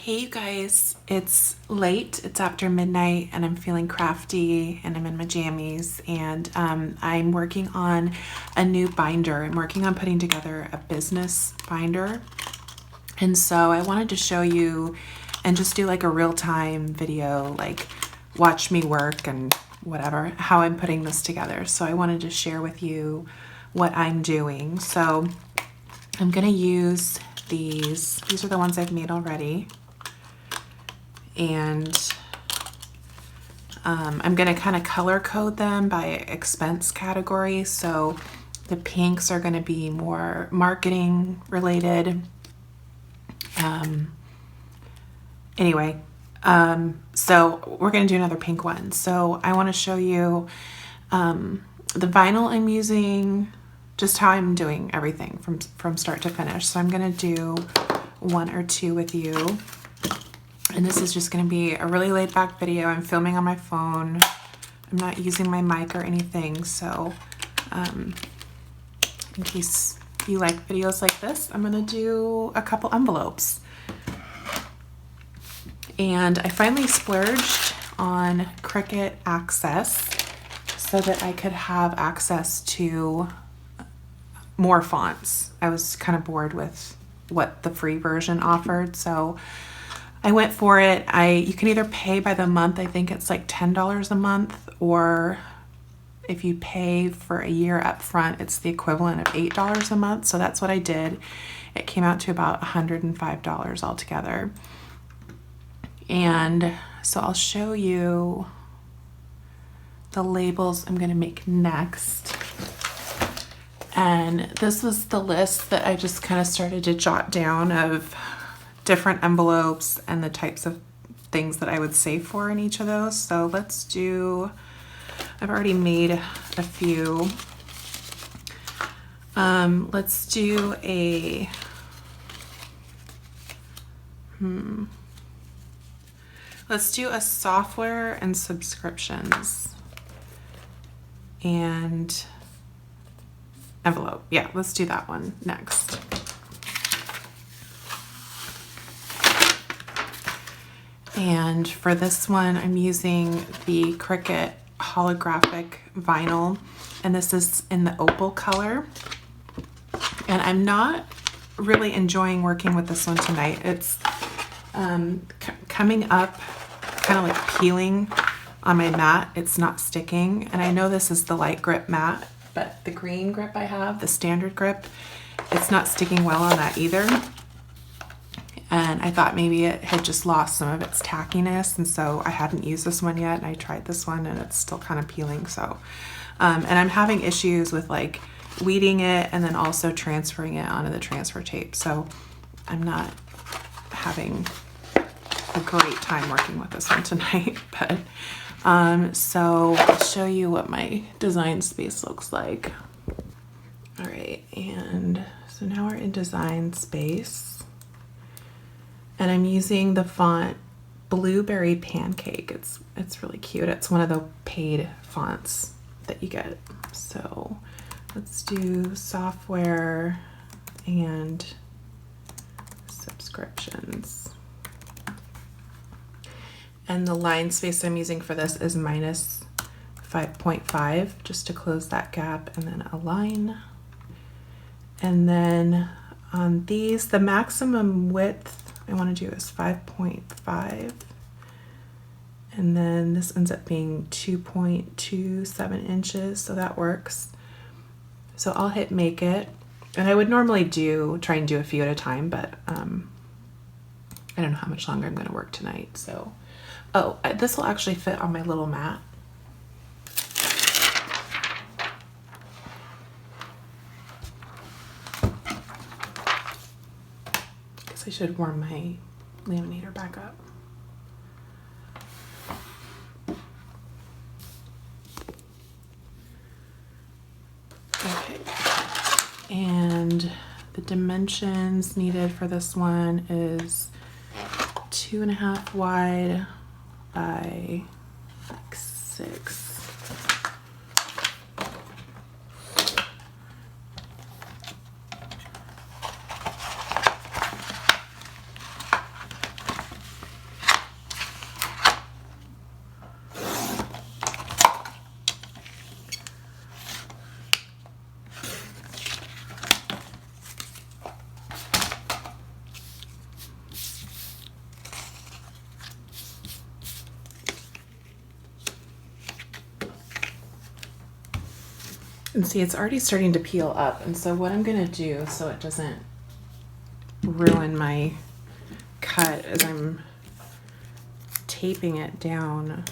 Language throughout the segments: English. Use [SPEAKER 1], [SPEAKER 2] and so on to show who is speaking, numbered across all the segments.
[SPEAKER 1] Hey you guys, it's late, it's after midnight, and I'm feeling crafty and I'm in my jammies, and I'm working on a new binder. I'm working on putting together a business binder, and so I wanted to show you and just do like a real-time video, like watch me work and whatever, how I'm putting this together. So I wanted to share with you what I'm doing. So I'm gonna use these are the ones I've made already. And I'm going to kind of color code them by expense category. So the pinks are going to be more marketing related. So we're going to do another pink one. So I want to show you the vinyl I'm using, just how I'm doing everything from start to finish. So I'm going to do one or two with you. And this is just going to be a really laid back video. I'm filming on my phone. I'm not using my mic or anything. So in case you like videos like this, I'm going to do a couple envelopes. And I finally splurged on Cricut Access so that I could have access to more fonts. I was kind of bored with what the free version offered. So I went for it. You can either pay by the month, I think it's like $10 a month, or if you pay for a year up front, it's the equivalent of $8 a month. So that's what I did. It came out to about $105 altogether. And so I'll show you the labels I'm gonna make next. And this was the list that I just kind of started to jot down of different envelopes and the types of things that I would save for in each of those. So let's do, I've already made a few. Let's do a, let's do a software and subscriptions and envelope. Yeah, let's do that one next. And for this one, I'm using the Cricut holographic vinyl, and this is in the opal color. And I'm not really enjoying working with this one tonight. It's coming up, kind of like peeling on my mat. It's not sticking. And I know this is the light grip mat, but the green grip I have, the standard grip, it's not sticking well on that either. And I thought maybe it had just lost some of its tackiness, and so I hadn't used this one yet, and I tried this one and it's still kind of peeling. So and I'm having issues with like weeding it and then also transferring it onto the transfer tape, so I'm not having a great time working with this one tonight. But so I'll show you what my design space looks like. All right, and so now we're in design space. And I'm using the font Blueberry Pancake. It's really cute. It's one of the paid fonts that you get. So let's do software and subscriptions. And the line space I'm using for this is minus 5.5, just to close that gap, and then align. And then on these, the maximum width I want to do is 5.5, and then this ends up being 2.27 inches, so that works. So I'll hit make it, and I would normally try and do a few at a time, but I don't know how much longer I'm going to work tonight. So this will actually fit on my little mat. I should warm my laminator back up. Okay, and the dimensions needed for this one is 2.5 wide by like 6. And see, it's already starting to peel up. And so what I'm gonna do so it doesn't ruin my cut is I'm taping it down.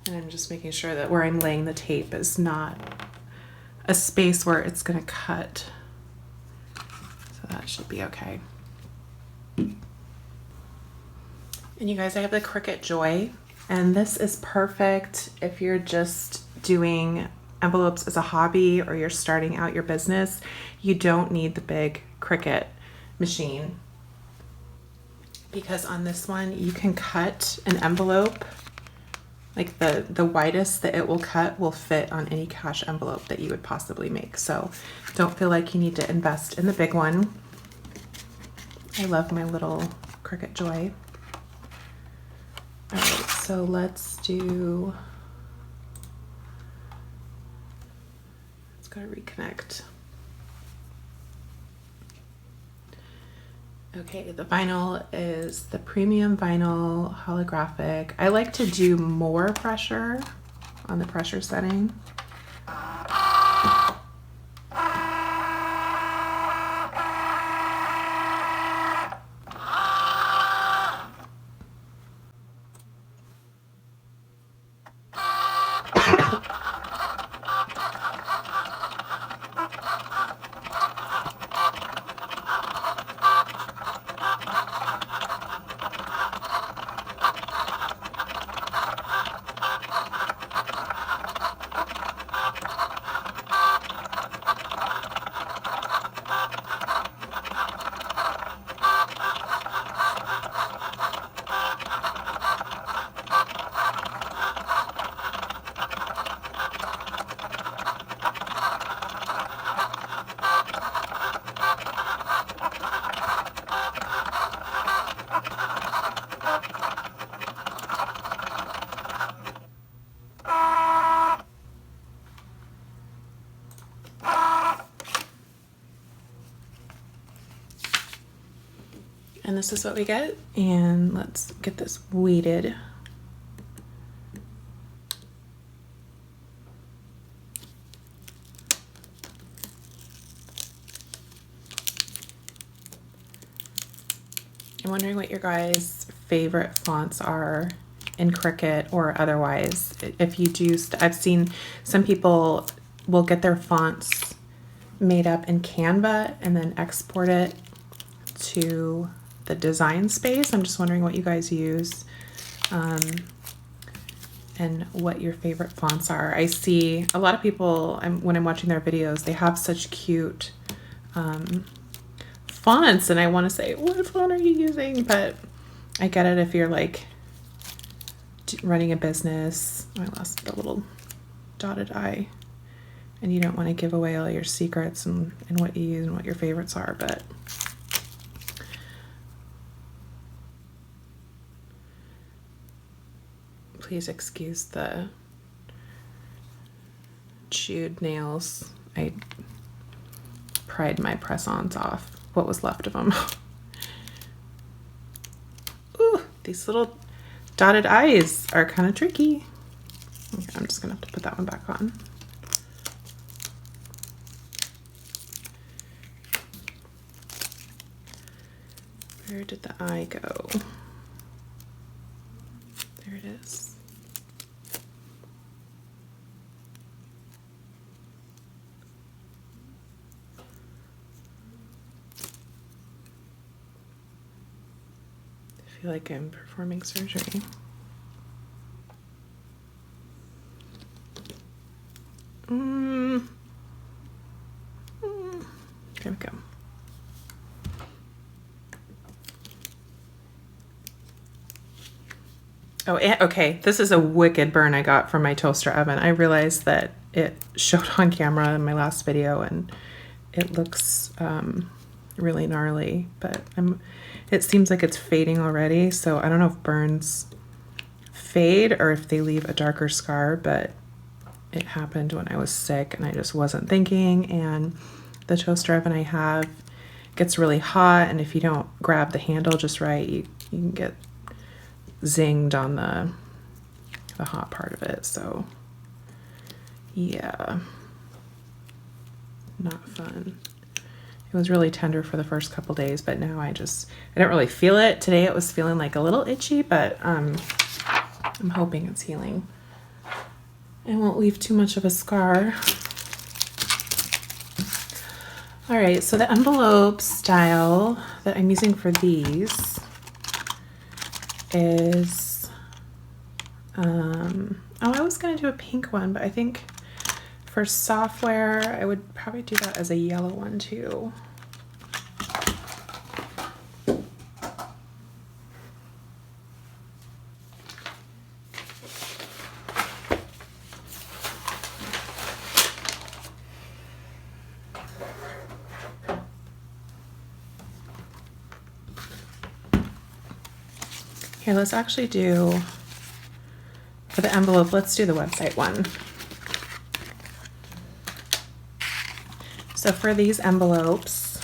[SPEAKER 1] And I'm just making sure that where I'm laying the tape is not a space where it's gonna cut. So that should be okay. And you guys, I have the Cricut Joy, and this is perfect if you're just doing envelopes as a hobby or you're starting out your business. You don't need the big Cricut machine, because on this one you can cut an envelope, like the widest that it will cut will fit on any cash envelope that you would possibly make. So don't feel like you need to invest in the big one. I love my little Cricut Joy. All right, so let's go to reconnect. Okay, the vinyl is the premium vinyl holographic. I like to do more pressure on the pressure setting. And this is what we get. And let's get this weighted. I'm wondering what your guys' favorite fonts are in Cricut or otherwise. If you do, I've seen some people will get their fonts made up in Canva and then export it to the design space. I'm just wondering what you guys use and what your favorite fonts are. I see a lot of people, when I'm watching their videos, they have such cute fonts, and I want to say, what font are you using? But I get it if you're like running a business. I lost the little dotted I, and you don't want to give away all your secrets and what you use and what your favorites are. But please excuse the chewed nails. I pried my press-ons off, what was left of them. Ooh, these little dotted I's are kind of tricky. Okay, I'm just gonna have to put that one back on. Where did the I go? There it is. I feel like I'm performing surgery. There we go. Oh, okay. This is a wicked burn I got from my toaster oven. I realized that it showed on camera in my last video, and it looks really gnarly, but it seems like it's fading already. So I don't know if burns fade or if they leave a darker scar, but it happened when I was sick and I just wasn't thinking. And the toaster oven I have gets really hot, and if you don't grab the handle just right, you can get zinged on the hot part of it. So yeah, not fun. It was really tender for the first couple days, but now I don't really feel it. Today it was feeling like a little itchy, but I'm hoping it's healing. It won't leave too much of a scar. All right, so the envelope style that I'm using for these is, I was gonna do a pink one, but I think for software, I would probably do that as a yellow one too. Here, let's actually do, for the envelope, let's do the website one. So for these envelopes,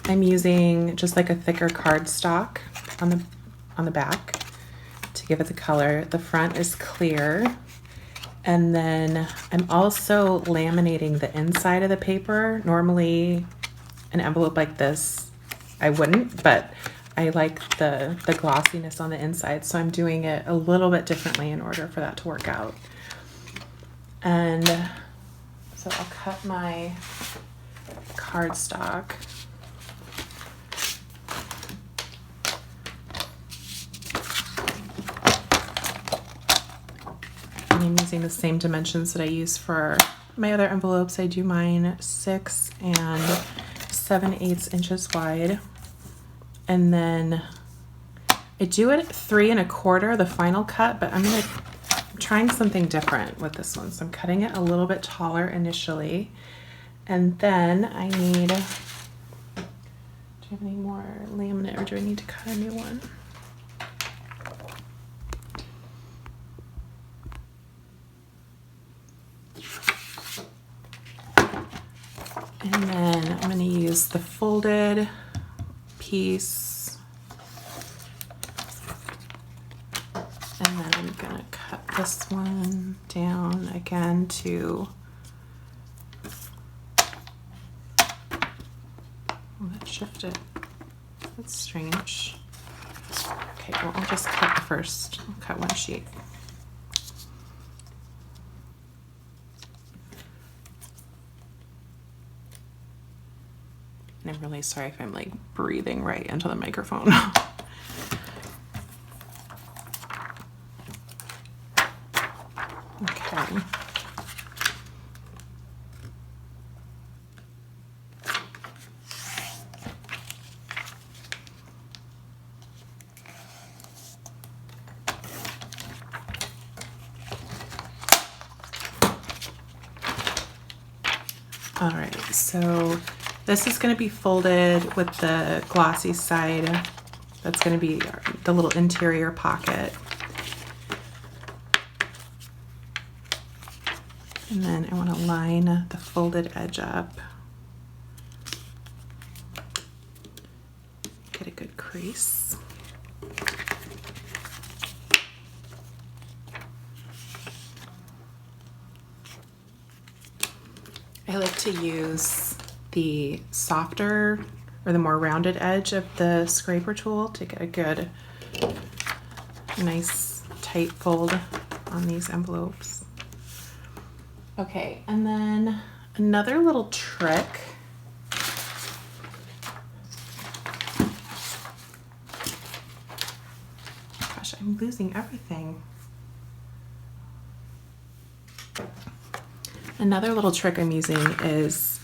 [SPEAKER 1] I'm using just like a thicker cardstock on the back to give it the color. The front is clear. And then I'm also laminating the inside of the paper. Normally, an envelope like this, I wouldn't, but I like the glossiness on the inside, so I'm doing it a little bit differently in order for that to work out. And so I'll cut my cardstock. And I'm using the same dimensions that I use for my other envelopes. I do mine 6 and 7/8 inches wide. And then I do it 3 1/4, the final cut, but I'm trying something different with this one. So I'm cutting it a little bit taller initially. And then I need, do you have any more laminate or do I need to cut a new one? And then I'm going to use the folded piece, and then I'm gonna cut this one down again to, let's shift it, that's strange. Okay, well I'll just cut the first, I'll cut one sheet. And I'm really sorry if I'm like breathing right into the microphone. Okay. All right, so this is going to be folded with the glossy side. That's going to be the little interior pocket. And then I want to line the folded edge up. Get a good crease. I like to use the softer or the more rounded edge of the scraper tool to get a good, nice tight fold on these envelopes. Okay, and then another little trick. Gosh, I'm losing everything. Another little trick I'm using is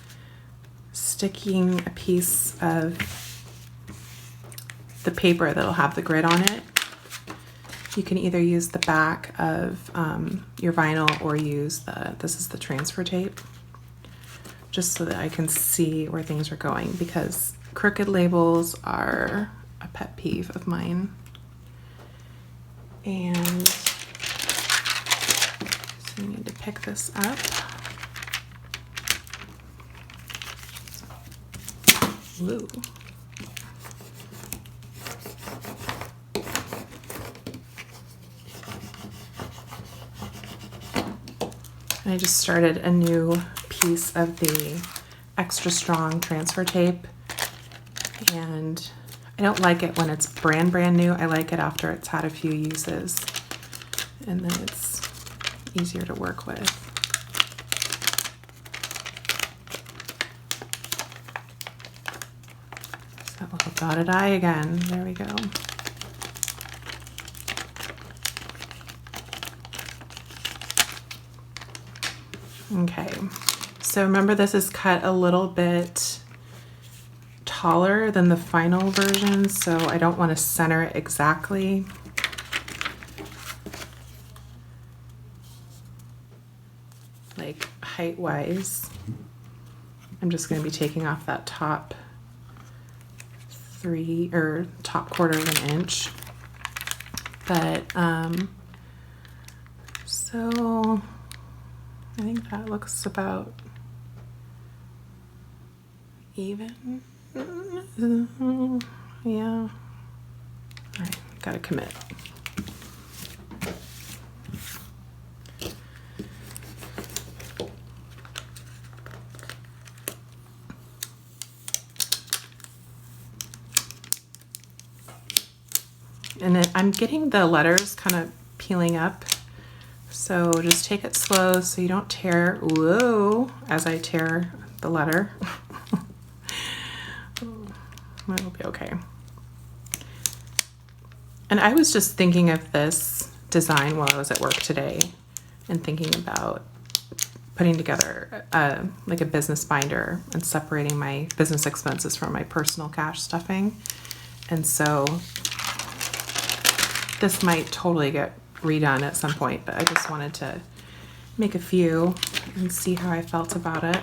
[SPEAKER 1] sticking a piece of the paper that'll have the grid on it. You can either use the back of your vinyl or use this is the transfer tape, just so that I can see where things are going, because crooked labels are a pet peeve of mine. And so you need to pick this up. Ooh. And I just started a new piece of the extra strong transfer tape, and I don't like it when it's brand new. I like it after it's had a few uses, and then it's easier to work with. So that little dotted eye again. There we go. Okay, so remember this is cut a little bit taller than the final version, so I don't want to center it exactly. Like height-wise. I'm just going to be taking off that top top quarter of an inch. But so I think that looks about even. Yeah. All right, gotta commit. And then I'm getting the letters kind of peeling up. So just take it slow so you don't tear, whoa, as I tear the letter. It'll be okay. And I was just thinking of this design while I was at work today and thinking about putting together like a business binder and separating my business expenses from my personal cash stuffing. And so this might totally get redone at some point, but I just wanted to make a few and see how I felt about it.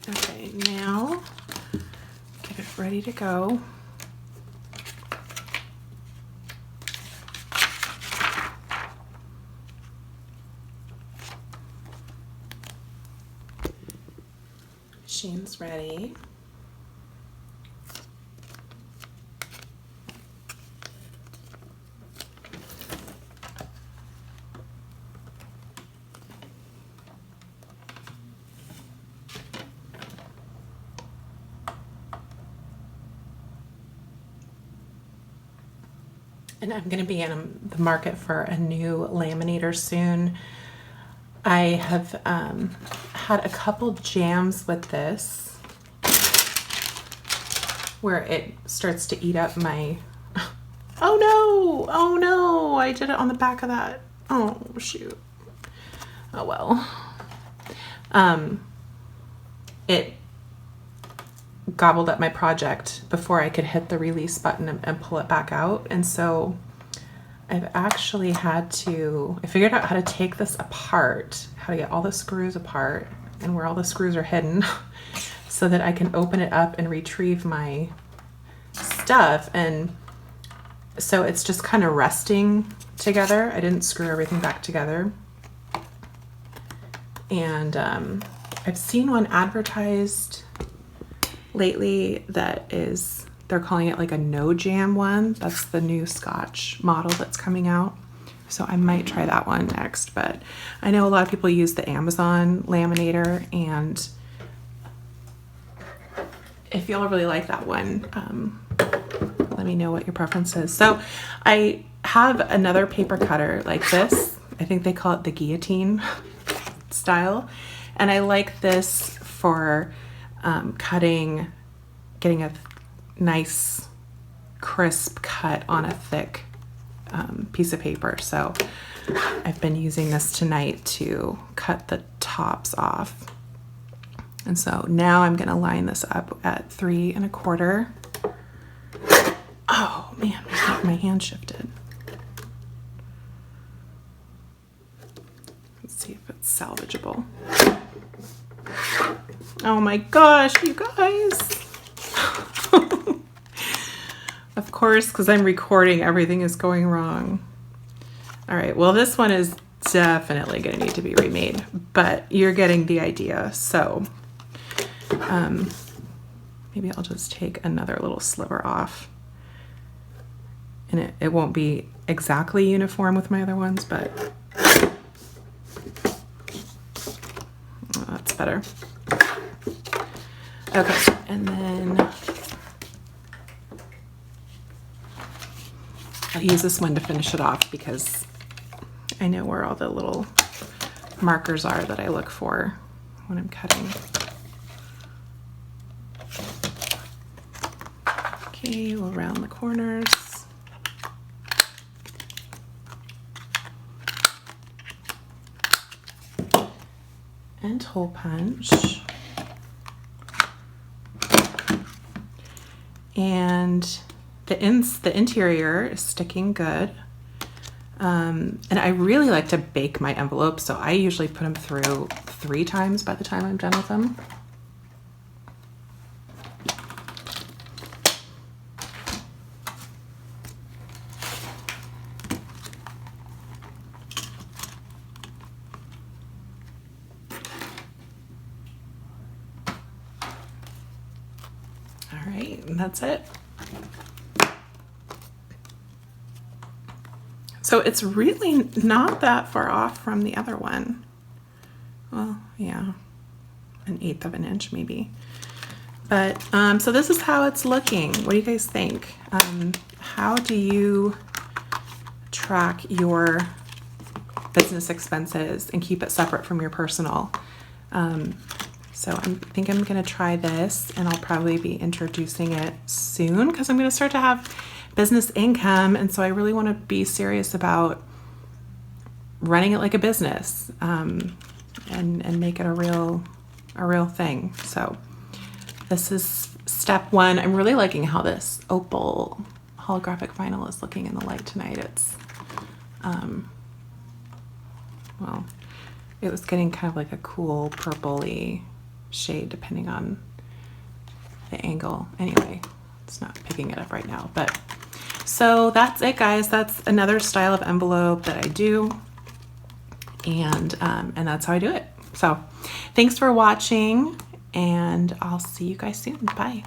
[SPEAKER 1] Okay, now get it ready to go. Machine's ready. And I'm going to be in the market for a new laminator soon. I have had a couple jams with this where it starts to eat up my, oh no, I did it on the back of that. Oh shoot. Oh well. It gobbled up my project before I could hit the release button and pull it back out. And so I've actually had to, I figured out how to take this apart, how to get all the screws apart and where all the screws are hidden so that I can open it up and retrieve my stuff. And so it's just kind of resting together. I didn't screw everything back together. And I've seen one advertised lately that is, they're calling it like a no jam one. That's the new Scotch model that's coming out. So I might try that one next, but I know a lot of people use the Amazon laminator, and if y'all really like that one, let me know what your preference is. So I have another paper cutter like this. I think they call it the guillotine style. And I like this for cutting, getting a nice crisp cut on a thick piece of paper. So I've been using this tonight to cut the tops off. And so now I'm gonna line this up at 3 1/4. Oh man, my hand shifted. Let's see if it's salvageable. Oh my gosh, you guys. Of course, because I'm recording, everything is going wrong. All right, well, this one is definitely going to need to be remade, but you're getting the idea. So Maybe I'll just take another little sliver off. And it won't be exactly uniform with my other ones, but that's better. Okay, and then I'll use this one to finish it off because I know where all the little markers are that I look for when I'm cutting. Okay, we'll round the corners. And hole punch. And the interior is sticking good. And I really like to bake my envelopes, so I usually put them through 3 times by the time I'm done with them. All right, and that's it. So it's really not that far off from the other one. Well, yeah, 1/8 of an inch maybe. But so this is how it's looking. What do you guys think? How do you track your business expenses and keep it separate from your personal? So I think I'm gonna try this, and I'll probably be introducing it soon because I'm gonna start to have business income, and so I really want to be serious about running it like a business, and make it a real thing. So this is step 1. I'm really liking how this opal holographic vinyl is looking in the light tonight. It's well, it was getting kind of like a cool purpley shade depending on the angle. Anyway, it's not picking it up right now, but so that's it, guys. That's another style of envelope that I do, and that's how I do it. So thanks for watching, and I'll see you guys soon. Bye.